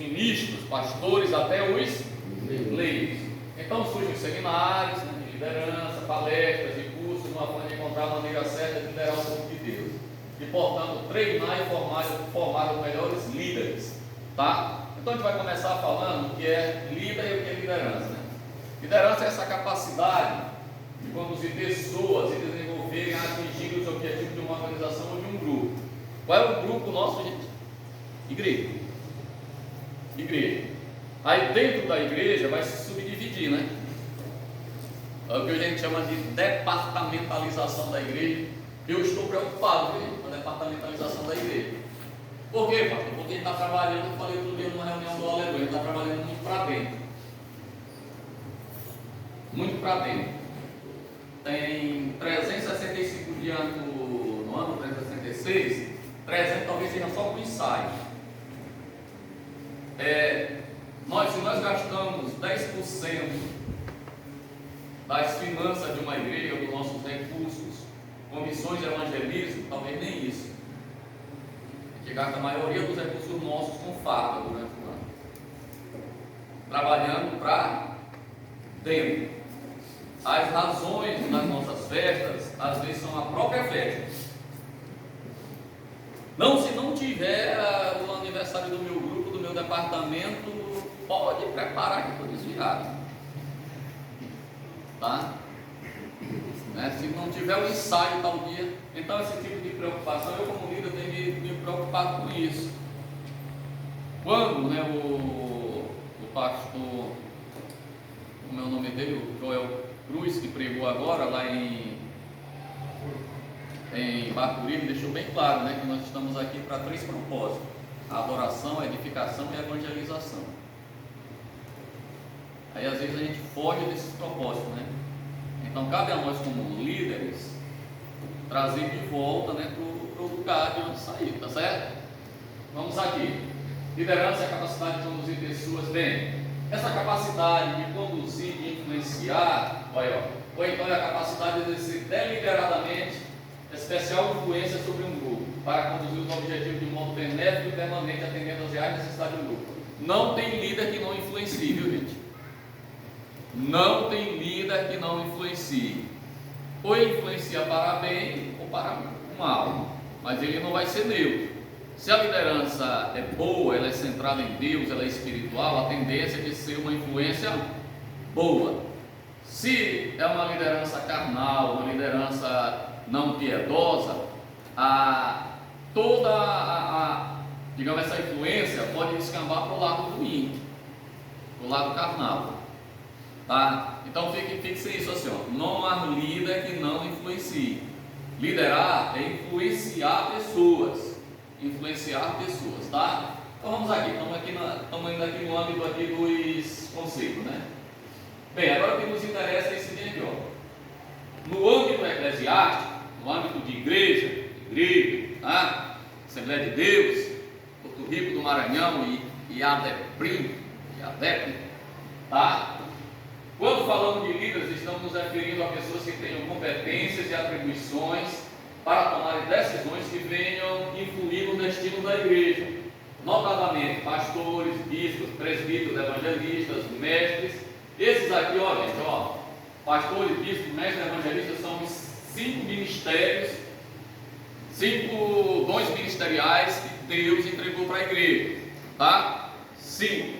ministros, pastores, até os leigos. Então surgem os seminários, né, de liderança, palestras e cursos, uma forma de encontrar a maneira certa de liderar o povo de Deus. E, portanto, treinar e formar os melhores líderes. Tá? Então a gente vai começar falando o que é líder e o que é liderança. Né? Liderança é essa capacidade de conduzir pessoas e desenvolverem a atingir os objetivos de uma organização ou de um grupo. Qual é o grupo nosso, gente? Igreja. Igreja. Aí dentro da igreja vai se subdividir, né? É o que a gente chama de departamentalização da igreja. Eu estou preocupado com a departamentalização da igreja. Por quê, pastor? Porque a gente está trabalhando, eu falei outro dia numa reunião do Aleluia, a gente está trabalhando muito para dentro. Muito para dentro. Tem 365 dias no ano, 366, 300 talvez seja só para o ensaio. Se nós gastamos 10% das finanças de uma igreja, dos nossos recursos, com missões de evangelismo, talvez nem isso. A gente gasta a maioria dos recursos nossos com farda durante o ano, trabalhando para dentro. As razões das nossas festas, às vezes, são a própria festa. Não, se não tiver o aniversário do meu grupo, do meu departamento, pode preparar que estou desviado. Tá? Se não tiver o ensaio tal dia, então esse tipo de preocupação, eu como líder tenho que me preocupar com isso. Quando o pastor, como é o nome dele, o Joel Cruz, que pregou agora lá em Bacuri, deixou bem claro, né, que nós estamos aqui para 3 propósitos: a adoração, a edificação e a evangelização. Aí às vezes a gente foge desses propósitos, né? Então cabe a nós como líderes trazer de volta, né, para o lugar de onde saiu, tá certo? Vamos aqui. Liderança é a capacidade de conduzir pessoas bem. Essa capacidade de conduzir, de influenciar, ou então é a capacidade de exercer deliberadamente especial influência sobre um grupo, para conduzir os objetivos de modo benéfico e permanente, atendendo às reais necessidades do grupo. Não tem líder que não influencie, viu, gente? Não tem líder que não influencie. Ou influencia para bem ou para mal, mas ele não vai ser neutro. Se a liderança é boa, ela é centrada em Deus, ela é espiritual, a tendência é de ser uma influência boa. Se é uma liderança carnal, uma liderança não piedosa, digamos, essa influência pode descambar para o lado ruim, para o lado carnal. Tá? Então fixe isso assim, não há líder que não influencie. Liderar é influenciar pessoas. Influenciar pessoas, tá? Então vamos aqui, estamos indo aqui no âmbito aqui dos conceitos, né? Bem, agora o que nos interessa é esse dia aqui, no âmbito eclesiástico, no âmbito de igreja, tá? Assembleia de Deus, Porto Rico do Maranhão e ADEPRIM, tá? Quando falamos de líderes, estamos nos referindo a pessoas que tenham competências e atribuições para tomar decisões que venham influir no destino da igreja, notadamente pastores, bispos, presbíteros, evangelistas, mestres. Esses aqui, gente, pastores, bispos, mestres, evangelistas são os 5 ministérios, 5 dons ministeriais que Deus entregou para a igreja, tá? 5.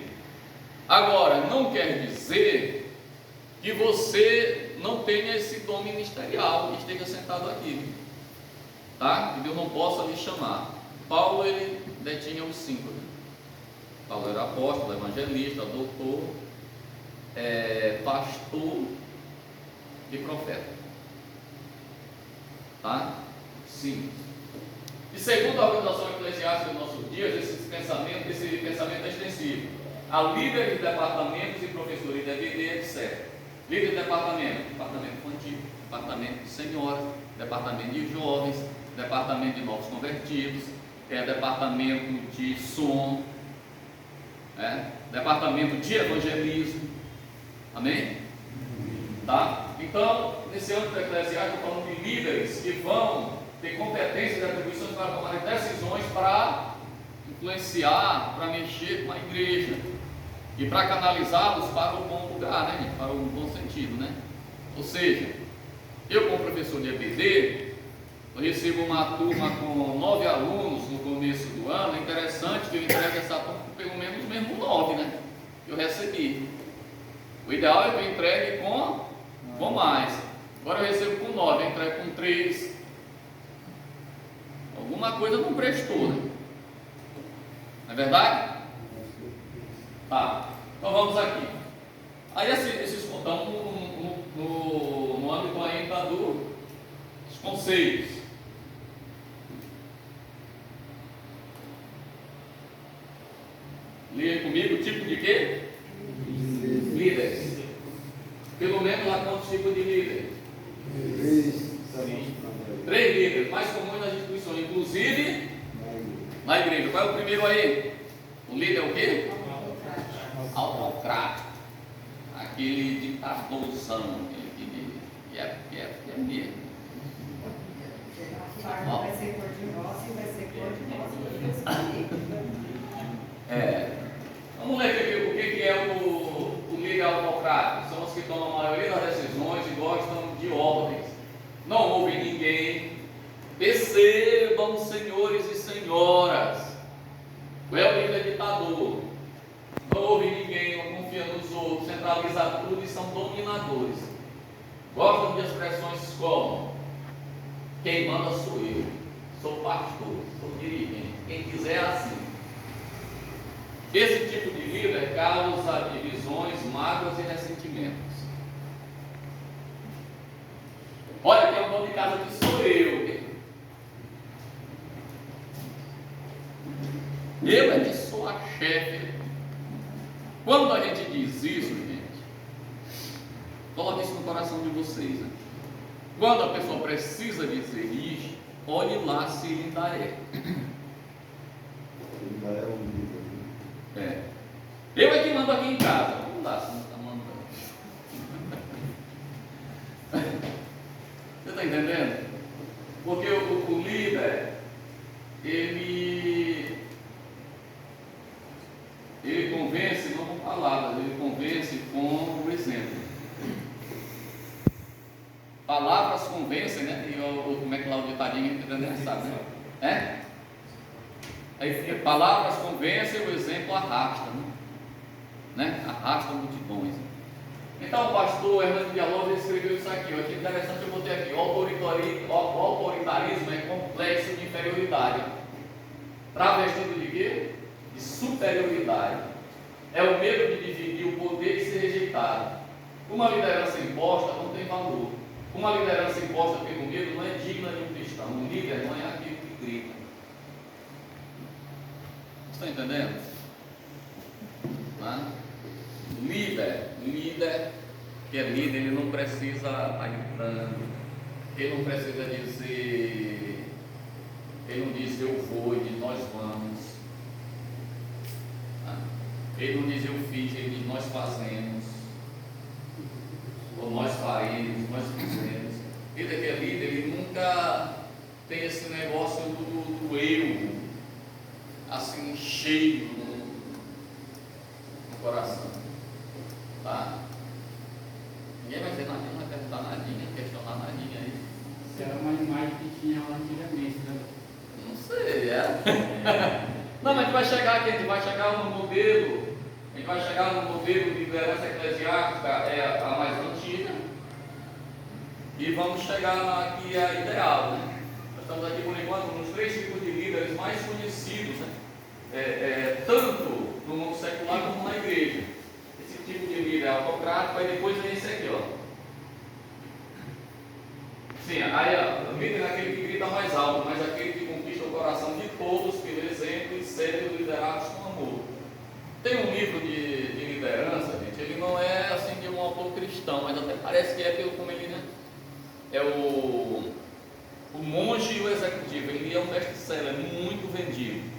Agora, não quer dizer que você não tenha esse dom ministerial e esteja sentado aqui, tá? Que Deus não possa lhe chamar. Paulo, ele detinha os 5, né? Paulo era apóstolo, evangelista, doutor, pastor e profeta, tá? 5. E segundo a organização eclesiástica dos nossos dias, esse pensamento é extensivo a líderes de departamentos e professores de EBD, etc. Líder de departamento infantil, departamento de senhoras, departamento de jovens, departamento de novos convertidos, departamento de som, departamento de evangelismo, amém? Tá? Então, nesse âmbito eclesiástico, estou falando de líderes que vão ter competências e atribuições para tomar decisões para influenciar para mexer com a igreja e para canalizá-los para o bom lugar, né? Para o bom sentido, né? Ou seja, eu como professor de EBD, eu recebo uma turma com 9 alunos no começo do ano. É interessante que eu entregue essa turma com pelo menos o mesmo 9, né? Que eu recebi. O ideal é que eu entregue com mais. Agora eu recebo com 9, eu entrego com 3. Alguma coisa não prestou, né? Não é verdade? Tá. Então vamos aqui. Aí esses estamos no âmbito ainda dos conceitos. Leia comigo, tipo de quê? Líderes. Pelo menos lá quantos tipos de líderes? 3 líderes, mais comuns nas instituições, inclusive na igreja. Qual é o primeiro aí? O líder é o quê? Autocrata. Aquele ditadorzão, que é mesmo. Vai ser cor de rosa e vai ser cor de rosa. Vamos ler o que é o líder autocrático. São os que tomam a maioria das decisões e gostam de ordens. Não ouvem ninguém. Percebam, senhores e senhoras. Qual é o líder ditador? Não ouve ninguém, não confia nos outros, centraliza tudo e são dominadores. Gostam de expressões como: quem manda sou eu, sou pastor, sou dirigente, quem quiser é assim. Esse tipo de líder causa divisões, mágoas e ressentimentos. Olha, tem um dono de casa que sou eu. Eu é que sou a chefe. Quando a gente diz isso, gente, coloque isso no coração de vocês, né? Quando a pessoa precisa dizer isso, olhe lá se ele ainda é. Ainda é um líder. Eu é que mando aqui em casa. Não dá se não está mandando. Você está entendendo? Porque o líder, ele convence não com palavras, ele convence com o exemplo. Palavras convencem, né? E como é que lá o ditadinho entendeu? Sabe, né? Palavras convencem, o exemplo arrasta, né? Arrasta multidões. Então o pastor Hernando Villalobos escreveu isso aqui. Ó, que interessante, eu botei aqui: o autoritarismo é complexo de inferioridade, travestido de quê? De superioridade. É o medo de dividir o poder e ser rejeitado. Uma liderança imposta não tem valor. Uma liderança imposta pelo medo não é digna de um cristão. Um líder não é aquele que grita. Está entendendo? Tá? Líder, que é líder, ele não precisa estar gritando, ele não precisa dizer, ele não diz eu vou, ele diz nós vamos. Tá? Ele não diz eu fiz, ele diz nós fazemos, ou nós faremos, nós fizemos. Líder que é líder, ele nunca tem esse negócio do eu, assim, cheio no coração, tá? Ninguém vai dizer nadinha, não vai perguntar nadinha, questionar nadinha aí. Isso era uma imagem que tinha lá antigamente, né? Não sei, Não, mas a gente vai chegar aqui, a gente vai chegar no modelo de liderança eclesiástica, é a mais antiga, e vamos chegar aqui a ideal, né? Nós estamos aqui por enquanto nos 3 tipos de líderes mais conhecidos, né? Tanto no mundo secular como na igreja. Esse tipo de líder autocrático, aí depois vem esse aqui, ó. Sim, aí o líder é aquele que grita mais alto, mas aquele que conquista o coração de todos pelo exemplo e serve os liderados com amor. Tem um livro de liderança, gente, ele não é assim de um autor cristão, mas até parece que é pelo como ele, né? É o Monge e o Executivo. Ele é um best-seller, muito vendido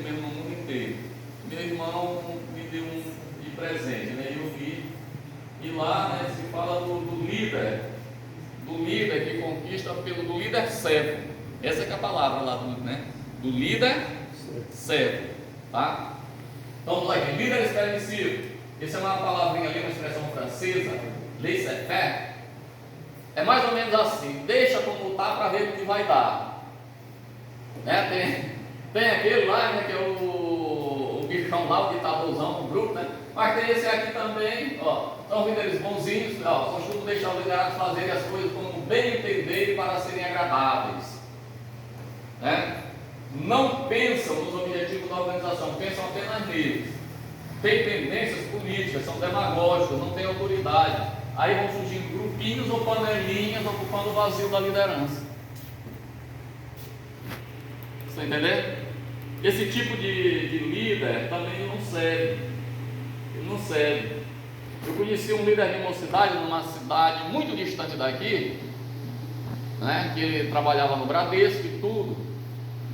mesmo no mundo inteiro. Meu irmão me deu de presente, né? Eu vi, e lá, né, se fala do líder que conquista do líder servo. Essa que é a palavra lá, né? Do líder servo. Tá? Então vamos lá aqui, líderes permissivos. Essa é uma palavrinha ali, uma expressão francesa, laissez-faire. É mais ou menos assim, deixa como está para ver o que vai dar. Né? Tem aquele lá, né, que é o bichão lá, o ditadorzão do grupo, né? Mas tem esse aqui também, ó, são líderes bonzinhos, ó, costumam deixar os liderados fazerem as coisas como bem entenderem para serem agradáveis. Né? Não pensam nos objetivos da organização, pensam apenas neles. Tem tendências políticas, são demagógicos, não têm autoridade. Aí vão surgindo grupinhos ou panelinhas ocupando o vazio da liderança. Você entendeu? Esse tipo de líder também não serve. Ele não serve. Eu conheci um líder de mocidade numa cidade muito distante daqui, né, que ele trabalhava no Bradesco e tudo,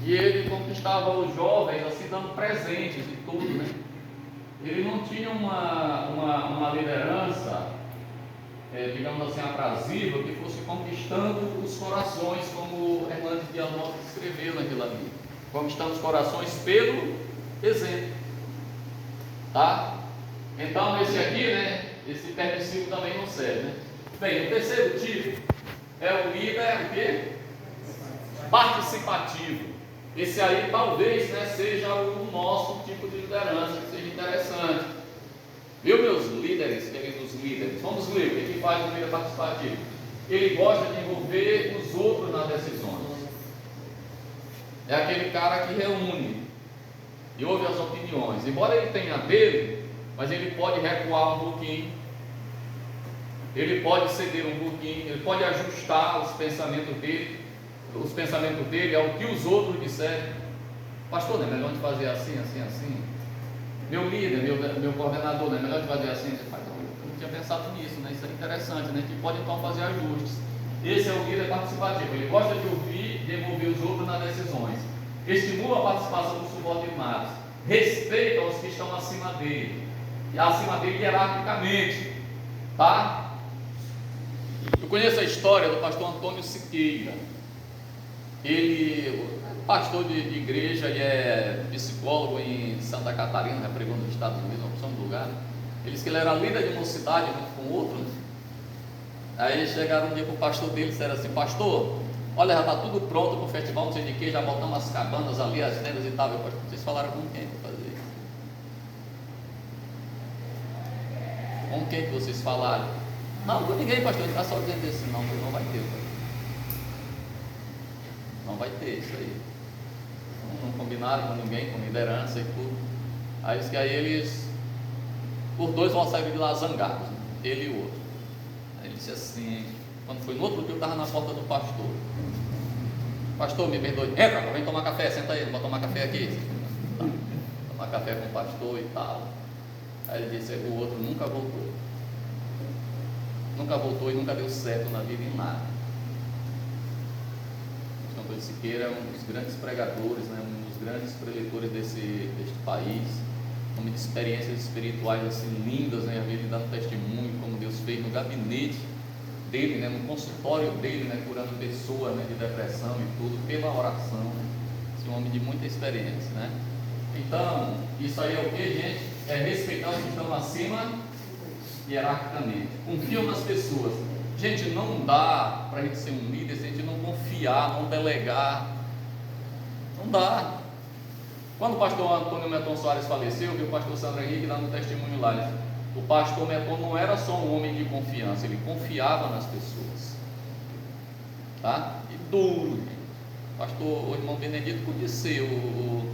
e ele conquistava os jovens assim, dando presentes e tudo, né? Ele não tinha uma liderança, digamos assim, aprazível, que fosse conquistando os corações, como Hernandes Dias Lopes escreveu naquilo ali, conquistando os corações pelo exemplo, tá? Então esse aqui, né, esse permissivo também não serve, né? Bem, o terceiro tipo é o líder, o quê? Participativo. Esse aí talvez, né, seja o nosso tipo de liderança, que seja interessante. Viu, meus líderes, queridos líderes? Vamos ler o que faz o líder participativo. Ele gosta de envolver os outros nas decisões. É aquele cara que reúne e ouve as opiniões. Embora ele tenha dele, mas ele pode recuar um pouquinho, ele pode ceder um pouquinho, ele pode ajustar os pensamentos dele ao que os outros disserem. Pastor, não é melhor de fazer assim, assim, assim? Meu líder, meu coordenador, não é melhor de fazer assim? Você faz, eu não tinha pensado nisso, né? Isso é interessante, né? Que pode então fazer ajustes. Esse é o líder participativo. Ele gosta de ouvir e de envolver os outros nas decisões. Estimula a participação dos subordinados. Respeita os que estão acima dele. E acima dele hierarquicamente. Tá? Eu conheço a história do pastor Antônio Siqueira. Ele é pastor de igreja e é psicólogo em Santa Catarina, já pregou nos Estados Unidos, uma opção de lugar. Ele disse que ele era líder de mocidade junto com outro, né? Aí chegaram um dia para o pastor dele e disseram assim: pastor, olha, já está tudo pronto para o festival, não sei de que, já botamos as cabanas ali, as tendas e tal. Eu, pastor, vocês falaram com quem para fazer isso? Com quem que vocês falaram? Não, com ninguém, pastor, ele está só dizendo assim, não, mas não vai ter, pastor. Não vai ter isso aí. Não combinaram com ninguém, com liderança e tudo. Aí diz que aí eles, os dois vão sair de lá zangados, ele e o outro. Aí ele disse assim, quando foi no outro dia eu estava na porta do pastor. Pastor, me perdoe, entra, vem tomar café, senta aí, vou tomar café aqui. Tá. Tomar café com o pastor e tal. Aí ele disse, o outro nunca voltou. Nunca voltou e nunca deu certo na vida em nada. Antônio Siqueira é um dos grandes pregadores, né, um dos grandes preletores deste país, um de experiências espirituais assim lindas, né, ele dando testemunho como Deus fez no gabinete dele, né, no consultório dele, né, curando pessoas, né, de depressão e tudo, pela oração, né, esse homem de muita experiência, né. Então, isso aí é o que, gente? É respeitar os que estão acima hierarquicamente, confiam nas pessoas. Gente, não dá para a gente ser um líder se a gente não confiar, não delegar. Não dá. Quando o pastor Antônio Meton Soares faleceu, viu o pastor Sandro Henrique dando testemunho lá. O pastor Meton não era só um homem de confiança, ele confiava nas pessoas. Tá? E duro. O irmão Benedito conheceu o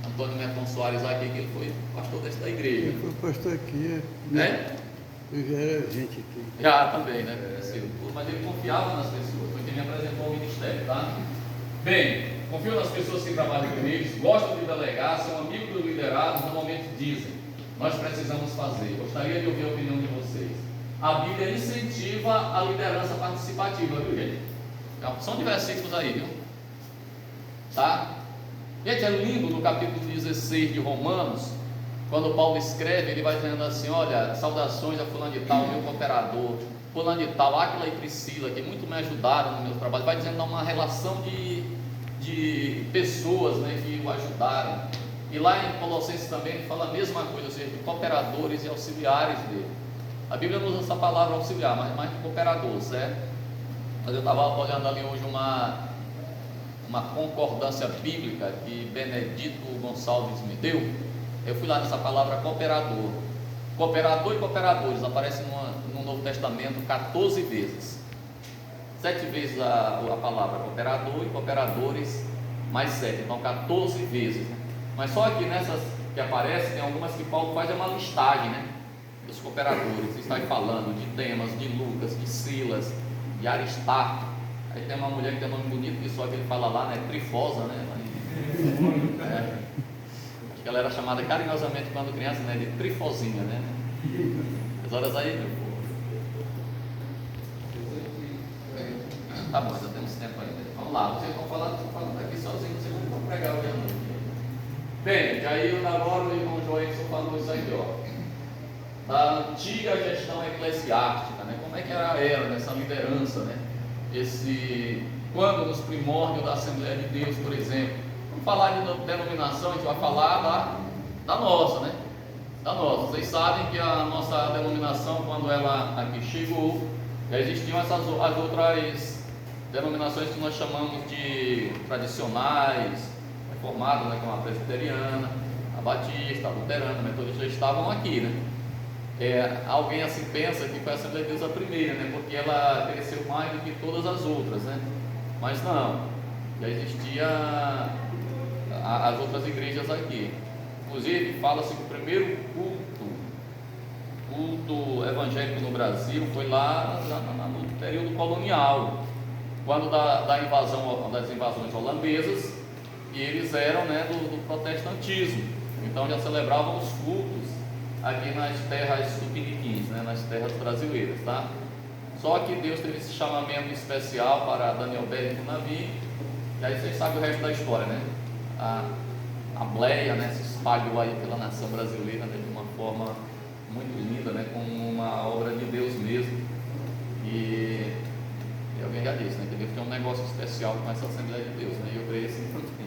Antônio Meton Soares aqui, que ele foi pastor desta igreja. Ele foi pastor aqui, né? Eu já era gente aqui. Já também, né? Mas ele confiava nas pessoas, foi quem me apresentou ao ministério, tá? Bem, confiam nas pessoas que trabalham com eles, gostam de delegar, são amigos dos liderados, normalmente dizem, nós precisamos fazer. Gostaria de ouvir a opinião de vocês. A Bíblia incentiva a liderança participativa, viu, gente? São diversos versículos aí, viu? Tá? Gente, é lindo no capítulo 16 de Romanos, quando Paulo escreve, ele vai dizendo assim, olha, saudações a fulano de tal, meu cooperador, fulano de tal, Áquila e Priscila, que muito me ajudaram no meu trabalho, vai dizendo uma relação de de pessoas, né, que o ajudaram. E lá em Colossenses também ele fala a mesma coisa, ou seja, de cooperadores e auxiliares dele. A Bíblia não usa essa palavra auxiliar, mas mais de cooperador, certo? Mas eu estava olhando ali hoje uma concordância bíblica que Benedito Gonçalves me deu. Eu fui lá nessa palavra cooperador. Cooperador e cooperadores aparecem no Novo Testamento 14 vezes. 7 vezes a palavra cooperador e cooperadores mais 7, então 14 vezes, né? Mas só aqui nessas que aparecem, tem algumas que Paulo faz uma listagem, né, dos cooperadores. Está aí falando de Demas, de Lucas, de Silas, de Aristarco. Aí tem uma mulher que tem um nome bonito, que só que ele fala lá, né, Trifosa, né? Acho que ela era chamada carinhosamente quando criança, né, de Trifosinha, né? As horas aí, meu povo. Tá bom, já temos tempo ainda. Vamos lá, vocês estão falando aqui sozinhos, vocês não vão pregar hoje à noite. Bem, já aí agora o irmão Joelson falou isso aí, ó, da antiga gestão eclesiástica, né? Como é que era nessa liderança, né? Quando nos primórdios da Assembleia de Deus, por exemplo, vamos falar de denominação, a gente vai falar da nossa, né? Da nossa. Vocês sabem que a nossa denominação, quando ela aqui chegou, já existiam as outras denominações que nós chamamos de tradicionais, reformadas, né, como a presbiteriana, a batista, a luterana, a metodista, já estavam aqui, né? Alguém assim pensa que foi a Assembleia de Deus a primeira, né, porque ela cresceu mais do que todas as outras, né? Mas não, já existia as outras igrejas aqui. Inclusive fala-se que o primeiro culto evangélico no Brasil foi lá no período colonial, quando das invasões holandesas, e eles eram, né, do protestantismo. Então já celebravam os cultos aqui nas terras tupiniquins, né, nas terras brasileiras, tá? Só que Deus teve esse chamamento especial para Daniel Berg do Navi, e aí vocês sabem o resto da história, né? A Bleia, né, se espalhou aí pela nação brasileira, né, de uma forma muito linda, né, como uma obra de Deus mesmo. E alguém já disse, né, que Deus tem um negócio especial com essa Assembleia de Deus, né, e eu creio assim muito bem.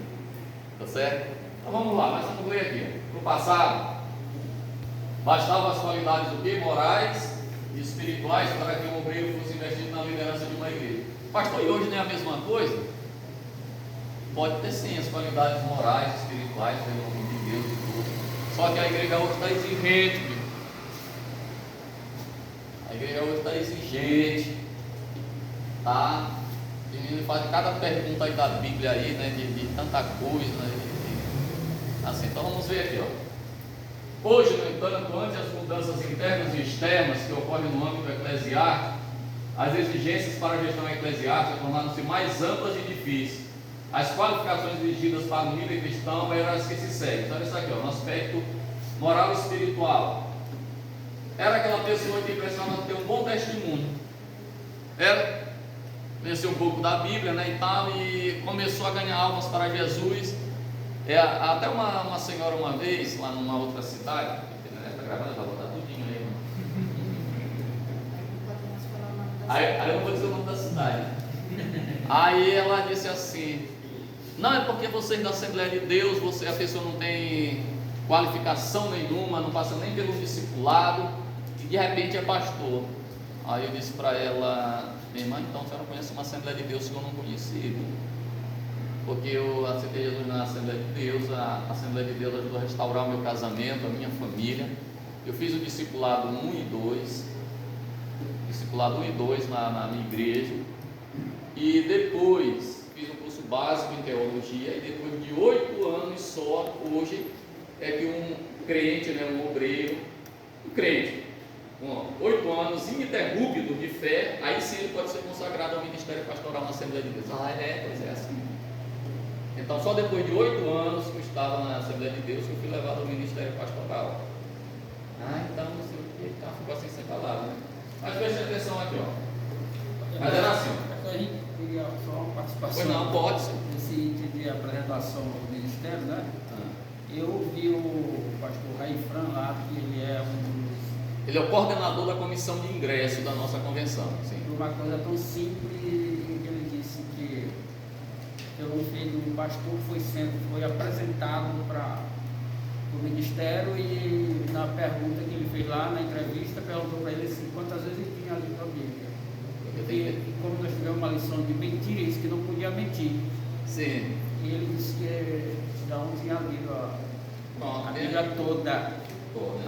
Tá certo? Então vamos lá, mas vamos ler aqui. No passado, bastavam as qualidades do quê? Morais e espirituais para que o obreiro fosse investido na liderança de uma igreja. Pastor, e hoje não é a mesma coisa? Pode ter sim as qualidades morais e espirituais, pelo nome de Deus e tudo. Só que a igreja hoje está exigente, viu? A igreja hoje está exigente, tá? E me faz cada pergunta aí da Bíblia aí, né, de tanta coisa, né, assim. Então vamos ver aqui, ó. Hoje, no entanto, ante as mudanças internas e externas que ocorrem no âmbito eclesiástico, as exigências para a gestão eclesiástica tornaram-se mais amplas e difíceis. As qualificações exigidas para o líder cristão eram as que se seguem. Olha isso aqui, ó, no aspecto moral e espiritual. Era aquela pessoa que precisava ter um bom testemunho. Era conheceu um pouco da Bíblia, né, e tal, e começou a ganhar almas para Jesus. Até uma senhora uma vez, lá numa outra cidade, está gravando, já vou botar tudinho aí eu não vou dizer o nome da cidade. Aí ela disse assim: não, é porque vocês da Assembleia de Deus, a pessoa não tem qualificação nenhuma, não passa nem pelo discipulado, e de repente é pastor. Aí eu disse para ela: minha irmã, então a senhora conhece uma Assembleia de Deus que eu não conheci, porque eu aceitei Jesus na Assembleia de Deus. A Assembleia de Deus ajudou a restaurar o meu casamento, a minha família. Eu fiz o discipulado 1 e 2 na minha igreja, e depois fiz um curso básico em teologia, e depois de 8 anos só, hoje, é que um crente, né, um obreiro, um crente, com 8 anos ininterruptos de fé, aí sim ele pode ser consagrado ao ministério pastoral na Assembleia de Deus. Pois é assim. Então só depois de 8 anos que eu estava na Assembleia de Deus que eu fui levado ao ministério pastoral. Então não sei o que, ficou assim sem palavras, né? Mas preste atenção aqui, ó. Mas era assim. A gente queria só uma participação. Pois não, pode ser. Nesse item de apresentação do ministério, né? Eu ouvi o pastor Raifran lá, que ele é Ele é o coordenador da comissão de ingresso da nossa convenção. Sim. Uma coisa tão simples, que ele disse que Então, o filho do pastor foi apresentado para o ministério e na pergunta que ele fez lá na entrevista, perguntou para ele assim, quantas vezes ele tinha lido a Bíblia. E como nós tivemos uma lição de mentira, ele disse que não podia mentir. Sim. E ele disse que não tinha lido a Bíblia toda.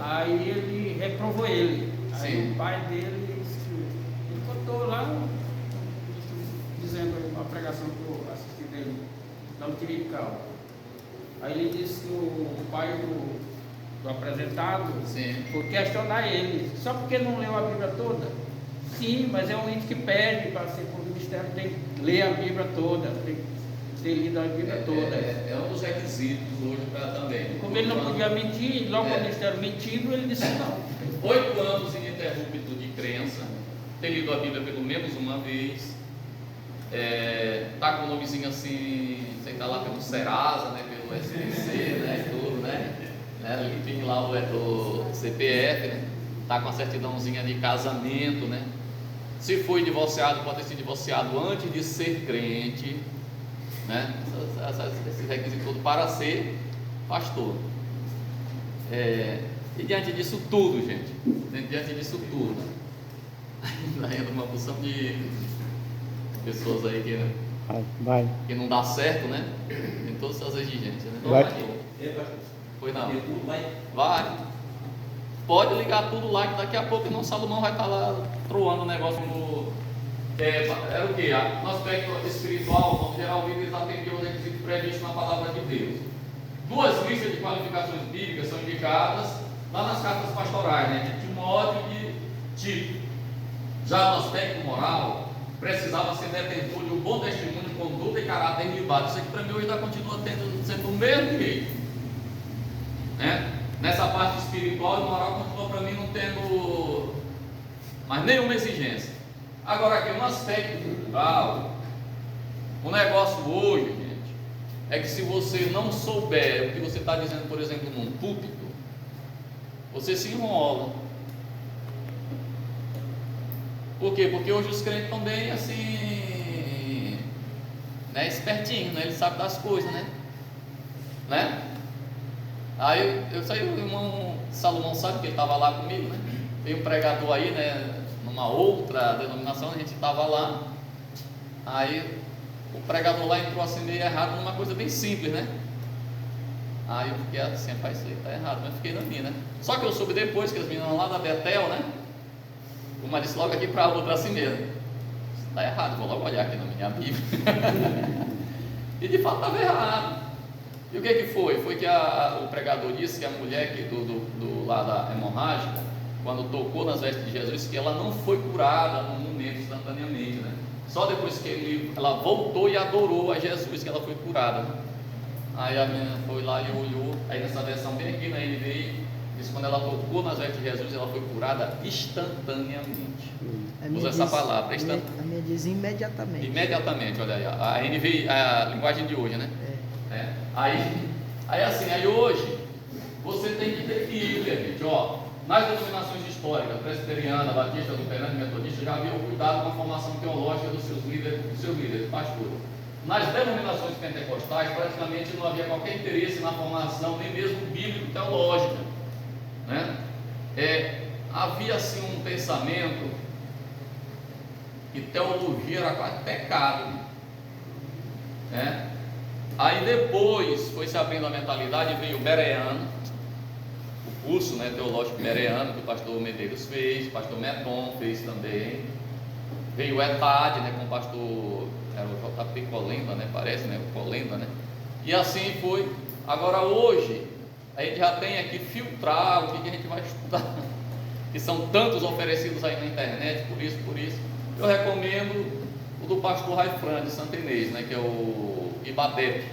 Aí ele reprovou ele. Aí Sim. o pai dele disse, ele contou lá, dizendo uma pregação que eu assisti dele, da Utilical. Aí ele disse que o pai do apresentado Sim. foi questionar ele, só porque não leu a Bíblia toda? Sim, mas é um índio que pede para ser por ministério, tem que ler a Bíblia toda, tem que ter lido a Bíblia toda. É um dos requisitos hoje para também. Como ele não podia mentir, logo o ministério mentindo, ele disse não. 8 anos ininterruptos de crença, ter lido a Bíblia pelo menos uma vez, tá com o nomezinho assim, sei lá, pelo Serasa, né, pelo SBC, né, e tudo, né, limpinho lá o CPF, né, tá com a certidãozinha de casamento, né, se foi divorciado, pode ter sido divorciado antes de ser crente, né, esse requisito todo para ser pastor. E diante disso tudo, gente, diante disso tudo, ainda uma porção de pessoas aí que não dá certo, né? Tem todas as exigências, né? Então, foi não. Vai. Pode ligar tudo lá, que daqui a pouco o Salomão vai estar lá troando o negócio no. Era o que? No aspecto espiritual, no geral, eles atendiam o requisito previsto na palavra de Deus. 2 listas de qualificações bíblicas são indicadas lá nas cartas pastorais, né? De Timóteo e de Tito. Já no aspecto moral, precisava ser detentor de um bom testemunho de conduta e caráter ilibado. Isso aqui para mim hoje ainda continua sendo o mesmo jeito, né? Nessa parte espiritual e moral continua para mim não tendo mais nenhuma exigência. Agora aqui no aspecto cultural, o negócio hoje, gente, é que se você não souber o que você está dizendo, por exemplo, num púlpito, você se enrola. Por quê? Porque hoje os crentes estão bem assim, né, espertinhos, né? Eles sabem das coisas, né? Aí eu saí, o irmão Salomão sabe que ele estava lá comigo, né? Veio um pregador aí, né? Numa outra denominação, a gente estava lá. Aí o pregador lá entrou assim meio errado numa coisa bem simples, né? Aí eu fiquei assim, rapaz, isso aí está errado, mas fiquei na minha, né? Só que eu soube depois que as meninas lá da Betel, né? Uma disse logo aqui para a outra assim mesmo: está errado, vou logo olhar aqui na minha Bíblia. E de fato estava errado. E o que foi? Foi que o pregador disse que a mulher do lado da hemorrágica, quando tocou nas vestes de Jesus, que ela não foi curada no momento instantaneamente, né? Só depois que ela voltou e adorou a Jesus que ela foi curada, né? Aí a menina foi lá e olhou. Aí nessa versão bem aqui na NVI diz que quando ela tocou nas vestes de Jesus, ela foi curada instantaneamente. Usa essa palavra, a minha diz imediatamente. Imediatamente, olha aí, a NVI, a linguagem de hoje, né? Aí assim, aí hoje você tem que ter Bíblia, gente, ó. Nas denominações históricas, presbiteriana, batista, luterana e metodista, já havia o cuidado com a formação teológica dos seus líderes, pastores. Nas denominações pentecostais, praticamente não havia qualquer interesse na formação, nem mesmo bíblico-teológica, né? Havia assim um pensamento que teologia era quase pecado, né? Aí depois foi se abrindo a mentalidade, veio o bereano, o curso, né, teológico bereano que o pastor Medeiros fez, o pastor Meton fez também, veio o ETAD, né, com o pastor, era o JP Colenda, né, parece, né, o Colenda, né, e assim foi. Agora hoje a gente já tem aqui filtrar o que a gente vai estudar, que são tantos oferecidos aí na internet, por isso, eu recomendo o do pastor Raifran de Santa Inês, né, que é o IBADEP,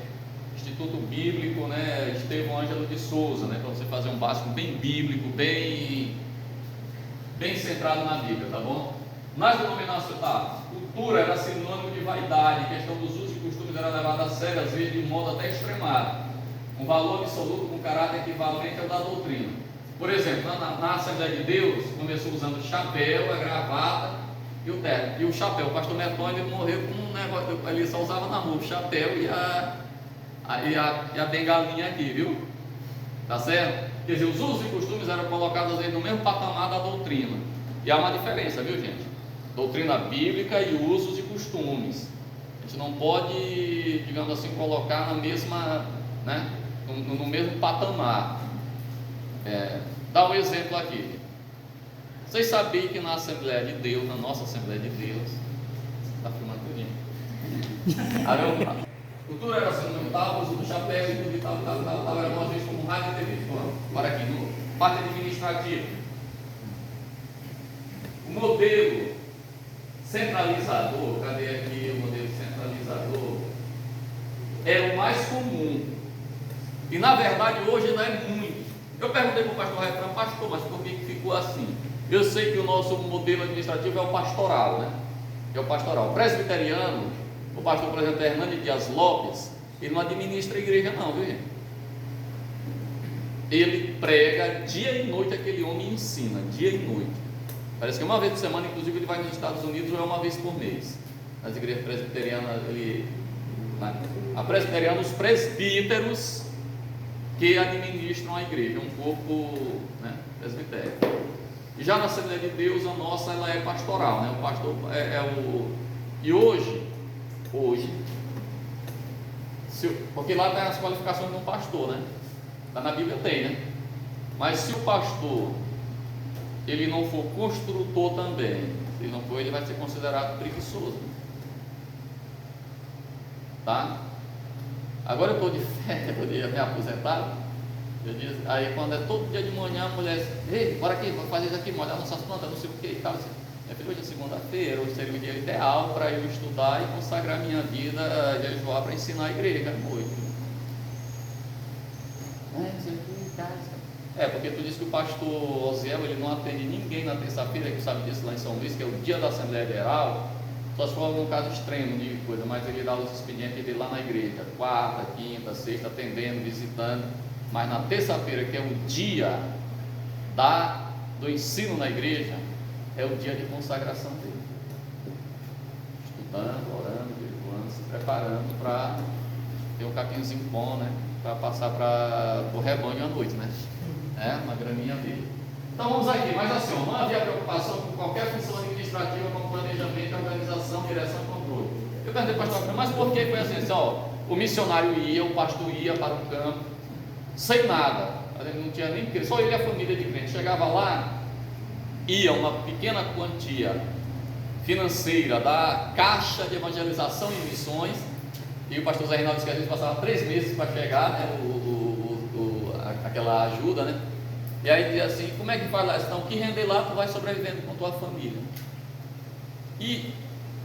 Instituto Bíblico, né, Estevão Ângelo de Souza, né, para você fazer um básico bem bíblico, bem centrado na Bíblia, tá bom? Nas denominações, cultura era sinônimo de vaidade, a questão dos usos e costumes era levada a sério, às vezes de modo até extremado, um valor absoluto com caráter equivalente ao da doutrina. Por exemplo, na Assembleia de Deus, começou usando chapéu, a gravata e o terno. E o chapéu, o pastor Meton, ele morreu com um negócio, ele só usava na mão o chapéu e a bengalinha aqui, viu? Tá certo? Quer dizer, os usos e costumes eram colocados aí no mesmo patamar da doutrina. E há uma diferença, viu, gente? Doutrina bíblica e usos e costumes. A gente não pode, digamos assim, colocar na mesma, né, no mesmo patamar. Dá um exemplo aqui. Vocês sabiam que na Assembleia de Deus, na nossa Assembleia de Deus, está filmando tudinho. O cultura era assim, não estava, uso do chapéu e tudo e tal, era uma vez como rádio e TV. Para aqui, no parte administrativa. O modelo centralizador, cadê aqui o modelo centralizador? É o mais comum. E na verdade hoje não é muito. Eu perguntei para o pastor Rafael, pastor, mas por que ficou assim? Eu sei que o nosso modelo administrativo é o pastoral, né? É o pastoral. O presbiteriano, o pastor, por exemplo, Hernani Dias Lopes, ele não administra a igreja não, viu gente? Ele prega dia e noite, aquele homem ensina, dia e noite. Parece que uma vez por semana, inclusive ele vai nos Estados Unidos ou é uma vez por mês. Nas igrejas presbiterianas, a presbiteriana, os presbíteros que administram a igreja, um corpo, né, presbitério. E já na Assembleia de Deus, a nossa, ela é pastoral, né? O pastor e hoje, porque lá tem as qualificações de um pastor, né? Lá na Bíblia tem, né? Mas se o pastor ele não for construtor também, se ele não for, ele vai ser considerado preguiçoso, tá? Agora eu estou de férias, eu ia me aposentar. Aí quando é todo dia de manhã, a mulher diz, ei, bora aqui, vamos fazer isso aqui, molhar nossas plantas, não sei o que e tal. Hoje é segunda-feira, hoje seria o dia ideal para eu estudar e consagrar minha vida a jejuar para ensinar a igreja à noite. Porque tu disse que o pastor Osiel, ele não atende ninguém na terça-feira, que sabe disso lá em São Luís, que é o dia da Assembleia Geral, só se for algum caso extremo de coisa, mas ele dá os expedientes dele lá na igreja, quarta, quinta, sexta, atendendo, visitando. Mas na terça-feira, que é o dia do ensino na igreja, é o dia de consagração dele. Estudando, orando, jejuando, se preparando para ter um capinhozinho bom, né? Para passar para o rebanho à noite, né? Uma graninha dele. Então vamos aqui, mas assim, não havia preocupação com qualquer função administrativa, como planejamento, organização, direção e controle. Eu perguntei para o pastor, mas por que foi assim? O missionário ia, o pastor ia para o campo, sem nada, ele não tinha nem crente, só ele e a família de crente. Chegava lá, ia uma pequena quantia financeira da Caixa de Evangelização e Missões, e o pastor Zé Reinaldo disse que às vezes passava 3 meses para chegar, né, aquela ajuda, né? E aí dizia assim, como é que faz lá? Então, o que render lá, tu vai sobrevivendo com tua família. E,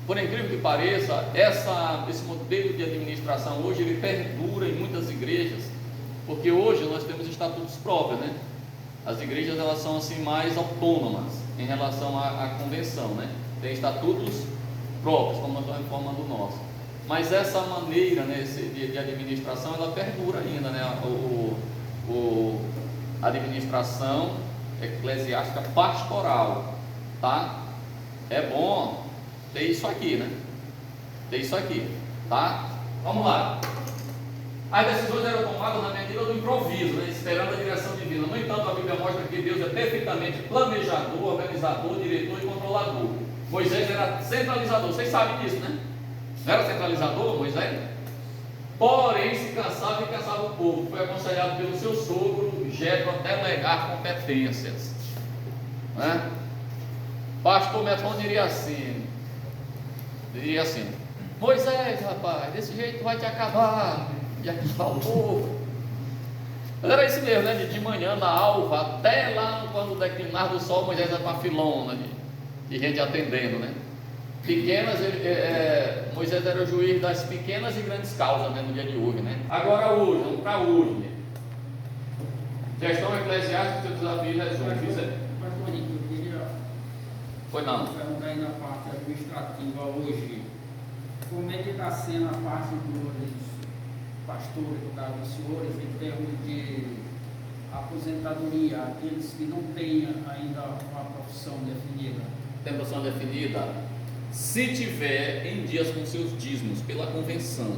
por incrível que pareça, esse modelo de administração hoje, ele perdura em muitas igrejas, porque hoje nós temos estatutos próprios, né? As igrejas, elas são assim mais autônomas em relação à convenção, né? Tem estatutos próprios, como nós estamos informando o nosso. Mas essa maneira, né, de administração, ela perdura ainda, né? A administração eclesiástica pastoral, tá? É bom ter isso aqui, né? Ter isso aqui, tá? Vamos lá. As decisões eram tomadas na medida do improviso, né? Esperando a direção divina. No entanto, a Bíblia mostra que Deus é perfeitamente planejador, organizador, diretor e controlador. Moisés era centralizador, vocês sabem disso, né? Não era centralizador, Moisés? Porém, se cansava e cansava o povo. Foi aconselhado pelo seu sogro, Jetro, a delegar competências, né? Pastor Meton diria assim: Moisés, rapaz, desse jeito vai te acabar, e acabar o povo. Mas era isso mesmo, né? De manhã na alva, até lá quando declinar do sol, Moisés era com a filona de gente atendendo, né? Pequenas, Moisés era o juiz das pequenas e grandes causas, né, no dia de hoje, né? Agora hoje, vamos para hoje. Gestão eclesiástica, seu desafio resume. Foi não. Perguntar aí na parte administrativa hoje, como é que está sendo a parte dos pastores, dos senhores, em termos de aposentadoria, aqueles que não têm ainda uma profissão definida? Tem profissão definida? se tiver em dias com seus dízimos pela convenção,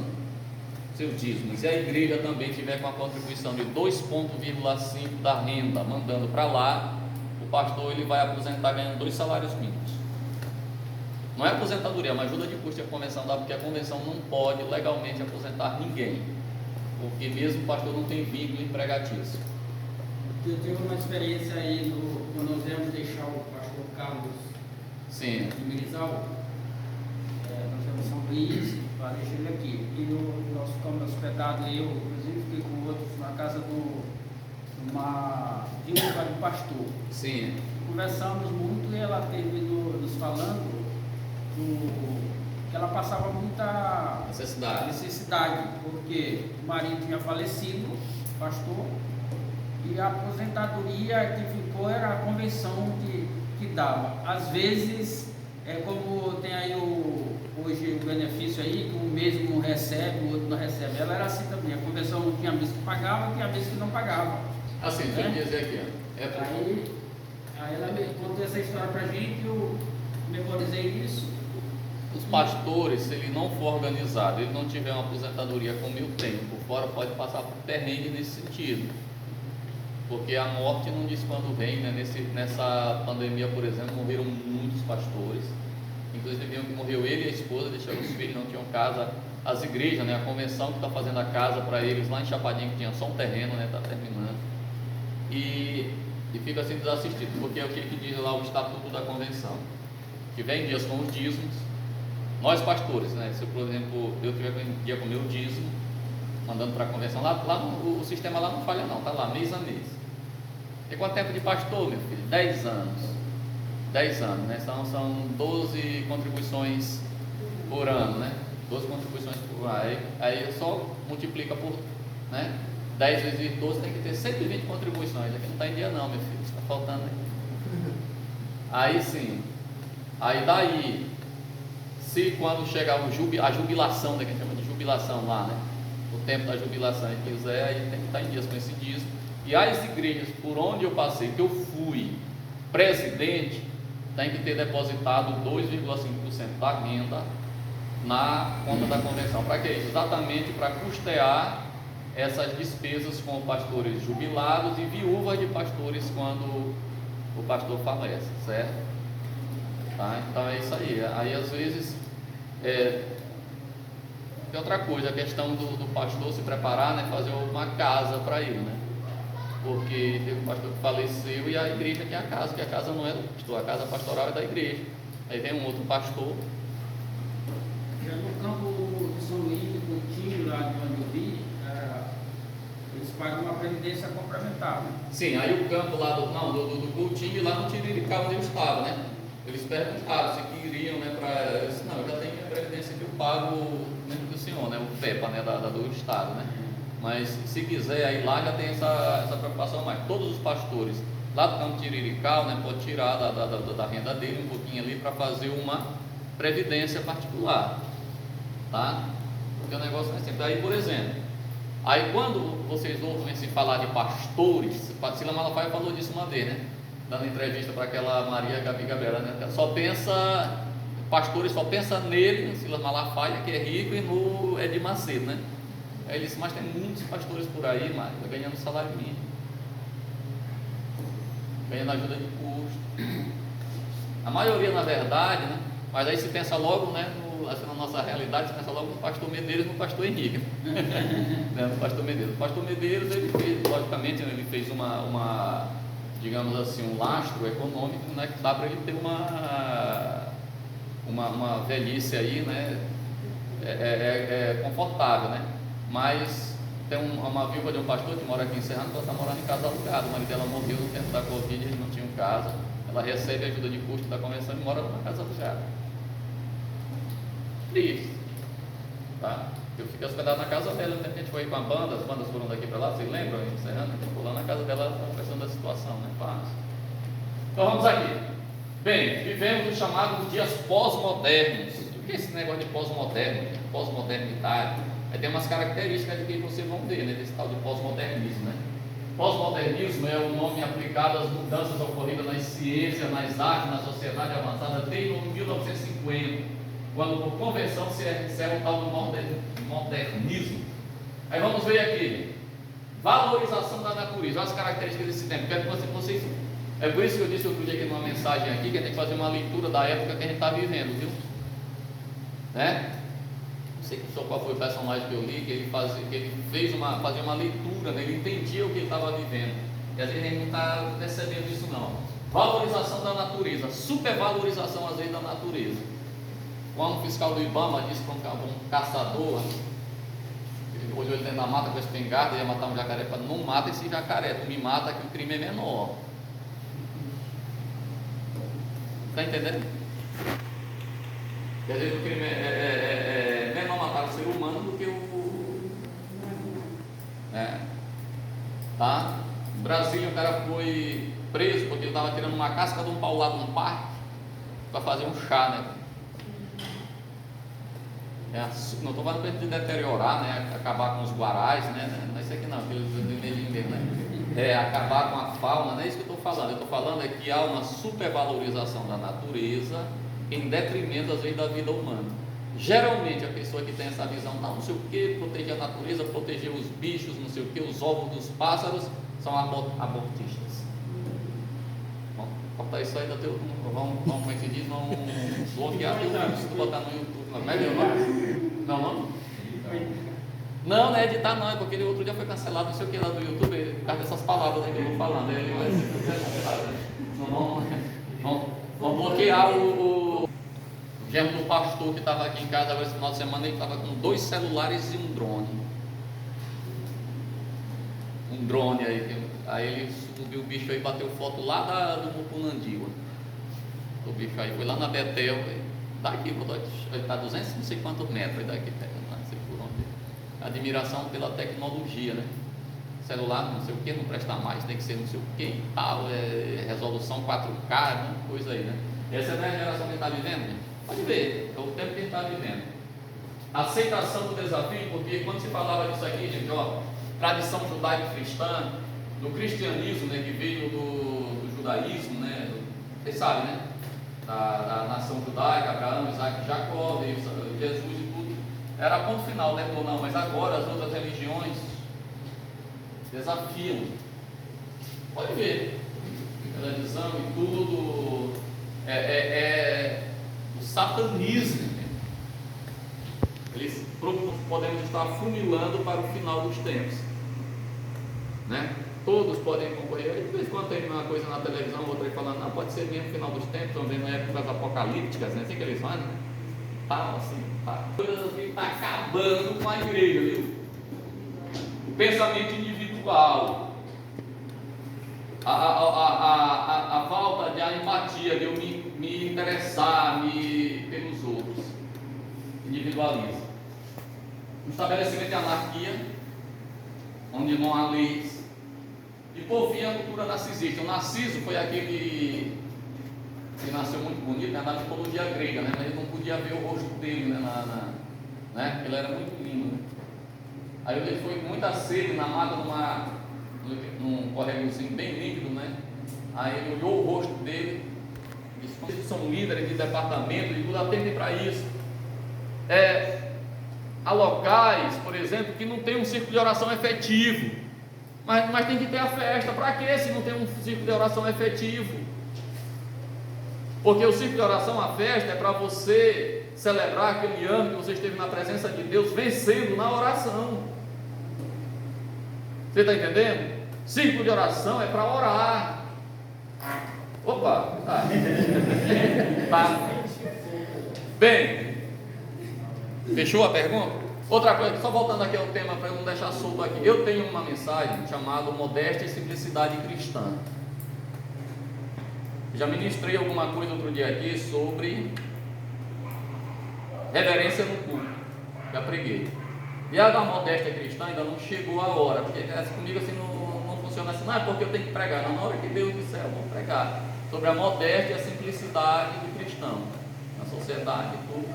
seus dízimos, e a igreja também tiver com a contribuição de 2,5% da renda, mandando para lá, o pastor ele vai aposentar ganhando 2 salários mínimos. Não é aposentadoria, é uma ajuda de custo que a convenção dá, porque a convenção não pode legalmente aposentar ninguém, porque mesmo o pastor não tem vínculo empregatício. Eu tive uma experiência aí quando nós viemos deixar o pastor Carlos Sim. de Mirizal, nós temos São Luís, para deixar ele aqui. E nós ficamos hospedados, eu, inclusive, fiquei com outros na casa de uma viúva de pastor. Sim. Conversamos muito e ela teve nos falando que ela passava muita necessidade, porque o marido tinha falecido, pastor, e a aposentadoria que ficou era a convenção que dava. Às vezes, como tem aí hoje o benefício aí, que um mesmo recebe, o outro não recebe. Ela era assim também, a convenção tinha mês que pagava, tinha mês que não pagava. Assim, deixa eu dizer aqui. Aí ela contou essa história pra gente, eu memorizei isso. Os pastores, se ele não for organizado, ele não tiver uma aposentadoria como eu tenho, por fora pode passar por perrengue nesse sentido. Porque a morte não diz quando vem, né? Nessa pandemia, por exemplo, morreram muitos pastores. Inclusive morreu ele e a esposa, deixaram os filhos, não tinham casa. As igrejas, né? A convenção que está fazendo a casa para eles lá em Chapadinho, que tinha só um terreno, né? Está terminando. E fica assim desassistido, porque é o que diz lá o estatuto da convenção. Que vem dias com os dízimos. Nós pastores, né? Se por exemplo eu tiver um dia com o meu dízimo, mandando para a convenção, lá o sistema lá não falha não, está lá mês a mês. E quanto tempo de pastor, meu filho? 10 anos. 10 anos, né? São 12 contribuições por ano, né? 12 contribuições por ano. Aí só multiplica por, né? 10 vezes 12 tem que ter 120 contribuições. Aqui não está em dia não, meu filho, está faltando aí. Aí sim. Aí daí, se quando chegar a jubilação, né, que a gente chama de jubilação lá, né? O tempo da jubilação e quiser, aí tem que estar em dias com esse dízimo. E as igrejas por onde eu passei, que eu fui presidente, tem que ter depositado 2,5% da renda na conta da convenção. Para que isso? Exatamente para custear essas despesas com pastores jubilados e viúvas de pastores quando o pastor falece, certo? Tá? Então é isso aí. Aí às vezes tem outra coisa, a questão do pastor se preparar, né, fazer uma casa para ele, né? Porque teve um pastor que faleceu e a igreja tinha a casa, que a casa não é do pastor, a casa pastoral é da igreja. Aí vem um outro pastor. Já no campo de São Luís, de Coutinho, lá de onde eu vi, eles pagam uma previdência complementar, né? Sim, aí o campo lá do Coutinho, lá no Tiririca, onde eu estava, né? Eles perguntaram se queriam, né, eu disse, não, eu já tenho a previdência que eu pago mesmo que o senhor, né, o PEPA, né, do Estado, né, mas se quiser aí lá já tem essa preocupação a mais. Todos os pastores lá do campo Tirirical, né, pode tirar da renda dele um pouquinho ali para fazer uma previdência particular, tá? Porque o negócio não é sempre. Aí, por exemplo, aí quando vocês ouvem se falar de pastores, Sila Malafaia falou disso uma vez, né? Dando entrevista para aquela Maria Gabi Gabriela, né? Pastores só pensa nele, no Silas Malafaia, que é rico, e no Edir Macedo, né? Aí ele disse, mas tem muitos pastores por aí, Mário, ganhando salário mínimo, ganhando ajuda de custo. A maioria, na verdade, né? Mas aí se pensa logo, né? Assim, na nossa realidade, se pensa logo no pastor Medeiros e no pastor Henrique. Né? No pastor Medeiros. O pastor Medeiros, ele fez, logicamente, ele fez digamos assim, um lastro econômico, né, que dá para ele ter uma velhice aí, né, confortável, né, mas tem uma viúva de um pastor que mora aqui em Serrano, que ela está morando em casa alugada, o marido dela morreu no tempo da Covid, eles não tinham casa, ela recebe ajuda de custo da convenção e mora numa casa alugada. Triste, tá? Eu fiquei hospedado na casa dela, a gente foi com a banda, as bandas foram daqui para lá, vocês lembram? Encerrando, a gente foi lá na casa dela conversando da situação, né? Fácil. Então vamos aqui. Bem, vivemos os chamados dias pós-modernos. O que é esse negócio de pós-moderno? Pós-modernidade. Aí tem umas características que vocês vão ver, né? Desse tal de pós-modernismo, né? Pós-modernismo é o nome aplicado às mudanças ocorridas nas ciências, nas artes, na sociedade avançada desde 1950, quando por convenção se encerra o tal do modernismo. Aí vamos ver aqui, valorização da natureza, as características desse tempo. Quero que vocês, é por isso que eu disse outro dia aqui numa mensagem aqui, que a gente tem que fazer uma leitura da época que a gente está vivendo, viu? Né? Não sei qual foi o personagem que eu li, que ele fazia uma leitura, né? Ele entendia o que ele estava vivendo, e às vezes a gente não está percebendo isso não. Valorização da natureza, supervalorização às vezes da natureza. Quando o fiscal do Ibama disse para um caçador, ele olhou ele dentro da mata com a espingarda, ia matar um jacaré, para não mata esse jacaré, tu me mata que o crime é menor. Está entendendo? Quer dizer, o crime é menor matar o ser humano do que o... Tá? No Brasília, o cara foi preso porque ele estava tirando uma casca de um pau lá de um parque para fazer um chá, né? Não estou falando de deteriorar, né? Acabar com os guarais, né? Não é isso aqui não, aqueles mesmo, né? Acabar com a fauna, não é isso que eu estou falando. Eu estou falando é que há uma supervalorização da natureza em detrimento, às vezes, da vida humana. Geralmente, a pessoa que tem essa visão, não sei o que, proteger a natureza, proteger os bichos, não sei o que, os ovos dos pássaros, são abortistas. Vamos cortar isso aí da teu. Vamos, como é que se diz? Vamos bloquear teu vídeo se tu botar no YouTube. Não é meu nome? Não? Não é editar, não, é porque ele outro dia foi cancelado, não sei o que lá do YouTube, por causa dessas palavras aí que eu estou falando. Vamos bloquear o germo do pastor que estava aqui em casa agora esse final de semana. Ele estava com 2 celulares e um drone. Um drone aí ele subiu o bicho aí, bateu foto lá do Mupunandiwa. O bicho aí foi lá na Betel, daqui, ele está a 200 não sei quantos metros daqui, não sei por onde. Admiração pela tecnologia, né? Celular, não sei o que, não presta mais, tem que ser não sei o que e tal, resolução 4K, coisa aí, né? Essa é a geração que está vivendo, né? Pode ver, é o tempo que a gente está vivendo. Aceitação do desafio, porque quando se falava disso aqui, gente, ó, tradição judaico-cristã, do cristianismo, né, que veio do judaísmo, né? Vocês sabem, né? Da nação judaica, Abraão, Isaac e Jacó, Jesus e tudo, era ponto final, né? Ou não, mas agora as outras religiões desafiam. Pode ver, televisão e tudo, o satanismo. Eles podemos estar funilando para o final dos tempos, né? Todos podem concorrer. De vez em quando tem uma coisa na televisão, outra aí falando, não, pode ser mesmo final dos tempos, também na épocas apocalípticas, né? Assim que eles falam, né? Tal, assim, tá. Coisas que está acabando com a igreja, viu? O pensamento individual, a falta de empatia, de eu me interessar pelos outros, individualismo. O estabelecimento de anarquia, onde não há leis. E por fim, a cultura narcisista. O Narciso foi aquele que nasceu muito bonito, né, na mitologia grega, né, mas ele não podia ver o rosto dele, né, ele era muito lindo. Né? Aí ele foi com muita sede na mata, num córregozinho bem líquido, né? Aí ele olhou o rosto dele, disse: vocês são líderes de departamento e tudo, atendem para isso. Há locais, por exemplo, que não tem um círculo de oração efetivo, mas tem que ter a festa. Para quê se não tem um círculo de oração efetivo? Porque o círculo de oração, a festa, é para você celebrar aquele ano que você esteve na presença de Deus, vencendo na oração. Você está entendendo? Círculo de oração é para orar. Opa! Tá. Bem, fechou a pergunta? Outra coisa, só voltando aqui ao tema para eu não deixar solto aqui. Eu tenho uma mensagem chamada Modéstia e Simplicidade Cristã. Já ministrei alguma coisa outro dia aqui sobre reverência no culto. Já preguei. E a da modéstia cristã ainda não chegou a hora, porque comigo assim não funciona assim, não é porque eu tenho que pregar, não, na hora que Deus disser eu vou pregar sobre a modéstia e a simplicidade do cristão na sociedade e tudo.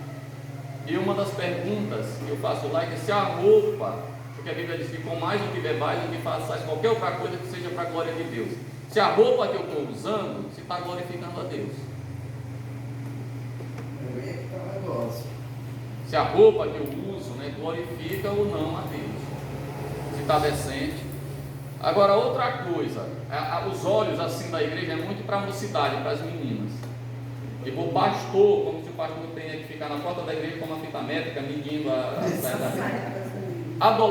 E uma das perguntas que eu faço lá é que se a roupa Porque a Bíblia diz que com mais do que verbais, do que façais qualquer outra coisa que seja para a glória de Deus. Se a roupa que eu estou usando, se está glorificando a Deus. Aí é que está o negócio. Se a roupa que eu uso, né, glorifica ou não a Deus. Se está decente. Agora, outra coisa, os olhos assim da igreja é muito para a mocidade, para as meninas. Tipo, o pastor, como se o pastor tenha que ficar na porta da igreja com uma fita métrica medindo a saia da Saia das meninas. adolescente.